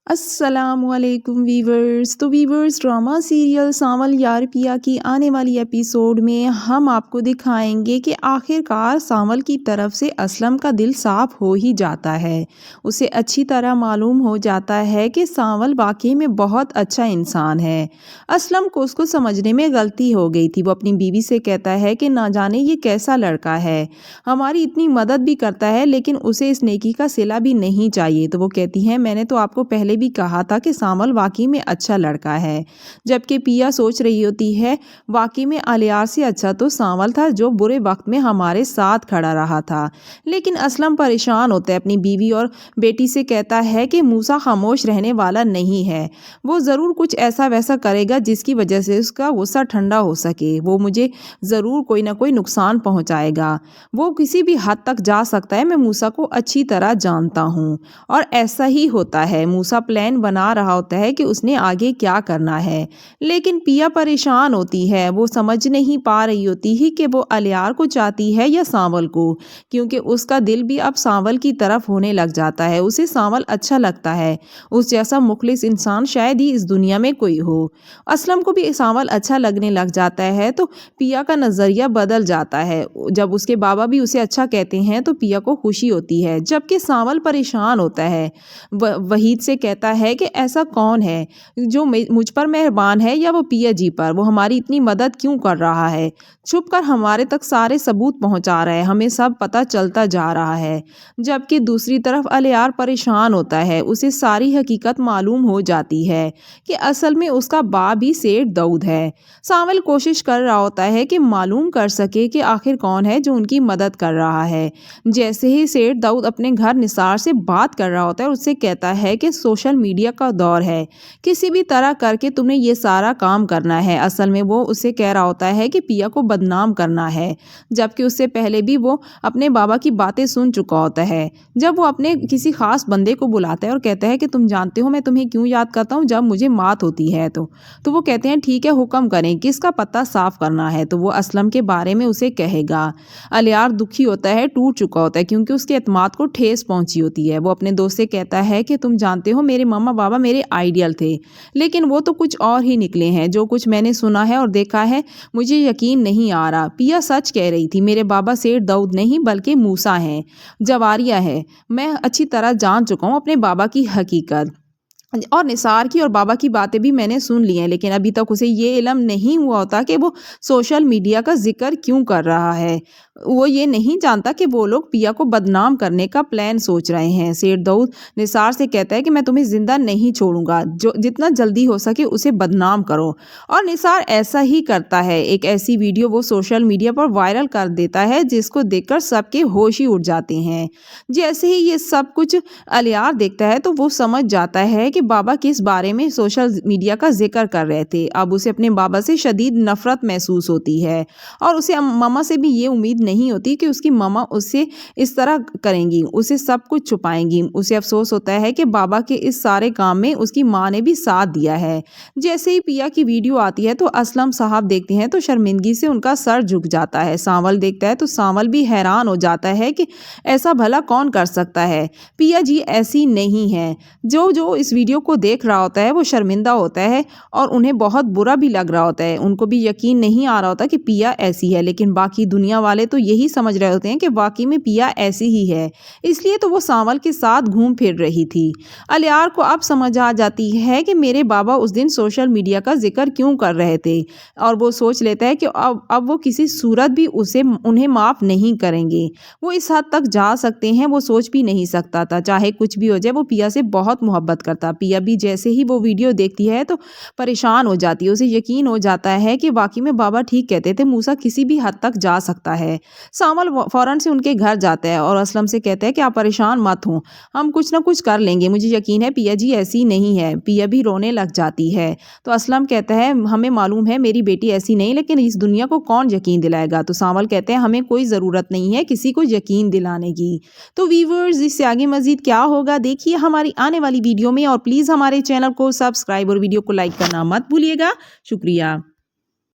السلام علیکم ویورز۔ تو ویورز، ڈرامہ سیریل سانول یار پیا کی آنے والی ایپیسوڈ میں ہم آپ کو دکھائیں گے کہ آخر کار سانول کی طرف سے اسلم کا دل صاف ہو ہی جاتا ہے۔ اسے اچھی طرح معلوم ہو جاتا ہے کہ سانول واقعی میں بہت اچھا انسان ہے۔ اسلم کو اس کو سمجھنے میں غلطی ہو گئی تھی۔ وہ اپنی بیوی سے کہتا ہے کہ نہ جانے یہ کیسا لڑکا ہے، ہماری اتنی مدد بھی کرتا ہے لیکن اسے اس نیکی کا صلہ بھی نہیں چاہیے۔ تو وہ کہتی ہے میں نے تو آپ کو پہلے بھی کہا تھا کہ سانول واقعی میں اچھا لڑکا ہے، جبکہ پیا سوچ رہی ہوتی ہے واقعی میں الیار سے اچھا تو سانول تھا جو برے وقت میں ہمارے ساتھ کھڑا رہا تھا۔ لیکن اسلم پریشان ہوتا ہے، اپنی بیوی اور بیٹی سے کہتا ہے کہ موسیٰ خاموش رہنے والا نہیں ہے، وہ ضرور کچھ ایسا ویسا کرے گا جس کی وجہ سے اس کا غصہ ٹھنڈا ہو سکے، وہ مجھے ضرور کوئی نہ کوئی نقصان پہنچائے گا، وہ کسی بھی حد تک جا سکتا ہے، میں موسیٰ کو اچھی طرح جانتا ہوں۔ اور ایسا ہی ہوتا ہے، موسیٰ پلان بنا رہا ہوتا ہے کہ اس نے آگے کیا کرنا ہے، لیکن پیا پریشان ہوتی ہے، وہ سمجھ نہیں پا رہی ہوتی ہی کہ وہ الیار کو چاہتی ہے یا سانول کو، کیونکہ اس کا دل بھی اب سانول کی طرف ہونے لگ جاتا ہے، اسے سانول اچھا لگتا ہے، اس جیسا مخلص انسان شاید ہی اس دنیا میں کوئی ہو۔ اسلم کو بھی سانول اچھا لگنے لگ جاتا ہے تو پیا کا نظریہ بدل جاتا ہے، جب اس کے بابا بھی اسے اچھا کہتے ہیں تو پیا کو خوشی ہوتی ہے، جبکہ سانول پریشان ہوتا ہے، وحید سے کہتا ہے کہ ایسا کون ہے جو مجھ پر مہربان ہے یا وہ پیا جی پر، وہ ہماری اتنی مدد کیوں کر رہا ہے، چھپ کر ہمارے تک سارے ثبوت پہنچا رہا ہے، ہمیں سب پتہ چلتا جا رہا ہے۔ جبکہ دوسری طرف الیار پریشان ہوتا ہے، اسے ساری حقیقت معلوم ہو جاتی ہے کہ اصل میں اس کا باپ ہی سیٹھ داؤد ہے۔ سانول کوشش کر رہا ہوتا ہے کہ معلوم کر سکے کہ آخر کون ہے جو ان کی مدد کر رہا ہے۔ جیسے ہی سیٹھ داؤد اپنے گھر نثار سے بات کر رہا ہوتا ہے، اس سے کہتا ہے کہ سوشل میڈیا کا دور ہے، کسی بھی طرح کر کے تم نے یہ سارا کام کرنا ہے۔ اصل میں وہ اسے کہہ رہا ہوتا ہے کہ پیا کو بدنام کرنا ہے، جبکہ اس سے پہلے بھی وہ اپنے بابا کی باتیں سن چکا ہوتا ہے، جب وہ اپنے کسی خاص بندے کو بلاتا ہے اور کہتا ہے کہ تم جانتے ہو میں تمہیں کیوں یاد کرتا ہوں، جب مجھے مات ہوتی ہے تو وہ کہتے ہیں ٹھیک ہے حکم کریں، کس کا پتہ صاف کرنا ہے، تو وہ اسلم کے بارے میں اسے کہے گا۔ الیار دکھی ہوتا ہے، ٹوٹ چکا ہوتا ہے، کیونکہ اس کے اعتماد کو ٹھیس پہنچی ہوتی ہے۔ وہ اپنے دوست سے کہتا ہے کہ تم جانتے ہو میرے ماما بابا میرے آئیڈیل تھے، لیکن وہ تو کچھ اور ہی نکلے ہیں، جو کچھ میں نے سنا ہے اور دیکھا ہے مجھے یقین نہیں آ رہا۔ پیا سچ کہہ رہی تھی، میرے بابا سیٹھ داؤد نہیں بلکہ موسیٰ ہیں، جواریہ ہے، میں اچھی طرح جان چکا ہوں اپنے بابا کی حقیقت، اور نثار کی اور بابا کی باتیں بھی میں نے سن لی ہیں، لیکن ابھی تک اسے یہ علم نہیں ہوا ہوتا کہ وہ سوشل میڈیا کا ذکر کیوں کر رہا ہے، وہ یہ نہیں جانتا کہ وہ لوگ پیا کو بدنام کرنے کا پلان سوچ رہے ہیں۔ سیٹھ داؤد نثار سے کہتا ہے کہ میں تمہیں زندہ نہیں چھوڑوں گا، جو جتنا جلدی ہو سکے اسے بدنام کرو، اور نثار ایسا ہی کرتا ہے۔ ایک ایسی ویڈیو وہ سوشل میڈیا پر وائرل کر دیتا ہے جس کو دیکھ کر سب کے ہوش ہی اڑ جاتے ہیں۔ جیسے ہی یہ سب کچھ الیار دیکھتا ہے تو وہ سمجھ جاتا ہے کہ بابا کس بارے میں سوشل میڈیا کا ذکر کر رہے تھے۔ اب اسے اپنے بابا سے شدید نفرت محسوس ہوتی ہے، اور اسے ماما سے بھی یہ امید نہیں ہوتی کہ اس کی ماما اسے اس طرح کریں گی، اسے سب کچھ چھپائیں گی۔ اسے افسوس ہوتا ہے کہ بابا کے اس سارے کام میں اس کی ماں نے بھی ساتھ دیا ہے۔ جیسے ہی پیا کی ویڈیو آتی ہے تو اسلم صاحب دیکھتے ہیں تو شرمندگی سے ان کا سر جھک جاتا ہے۔ سانول دیکھتا ہے تو سانول بھی حیران ہو جاتا ہے کہ ایسا بھلا کون کر سکتا ہے، پیا جی ایسی نہیں ہے۔ جو اس ویڈیو کو دیکھ رہا ہوتا ہے وہ شرمندہ ہوتا ہے اور انہیں بہت برا بھی لگ رہا ہوتا ہے، ان کو بھی یقین نہیں آ رہا ہوتا کہ پیا ایسی ہے، لیکن باقی دنیا والے تو یہی سمجھ رہے ہوتے ہیں کہ واقعی میں پیا ایسی ہی ہے، اس لیے تو وہ سانول کے ساتھ گھوم پھر رہی تھی۔ الیار کو اب سمجھ آ جاتی ہے کہ میرے بابا اس دن سوشل میڈیا کا ذکر کیوں کر رہے تھے، اور وہ سوچ لیتا ہے کہ اب وہ کسی صورت بھی انہیں معاف نہیں کریں گے، وہ اس حد تک جا سکتے ہیں، وہ سوچ بھی نہیں سکتا تھا، چاہے کچھ بھی ہو جائے وہ پیا سے بہت محبت کرتا۔ پیا بھی جیسے ہی وہ ویڈیو دیکھتی ہے تو پریشان ہو جاتی ہے، اسے یقین ہو جاتا ہے کہ واقعی میں بابا ٹھیک کہتے تھے، موسیٰ کسی بھی حد تک جا سکتا ہے۔ سانول فوراً سے ان کے گھر جاتا ہے اور اسلم سے کہتا ہے کہ آپ پریشان مت ہوں، ہم کچھ نہ کچھ کر لیں گے، مجھے یقین ہے پیا جی ایسی نہیں ہے۔ پیا بھی رونے لگ جاتی ہے تو اسلم کہتا ہے ہمیں معلوم ہے میری بیٹی ایسی نہیں، لیکن اس دنیا کو کون یقین دلائے گا، تو سانول کہتے ہیں ہمیں کوئی ضرورت نہیں ہے کسی کو یقین دلانے کی۔ تو ویورز، اس سے آگے مزید کیا ہوگا دیکھیے ہماری آنے والی ویڈیو میں، اور پلیز ہمارے چینل کو سبسکرائب اور ویڈیو کو لائک کرنا مت بھولیے گا۔ شکریہ۔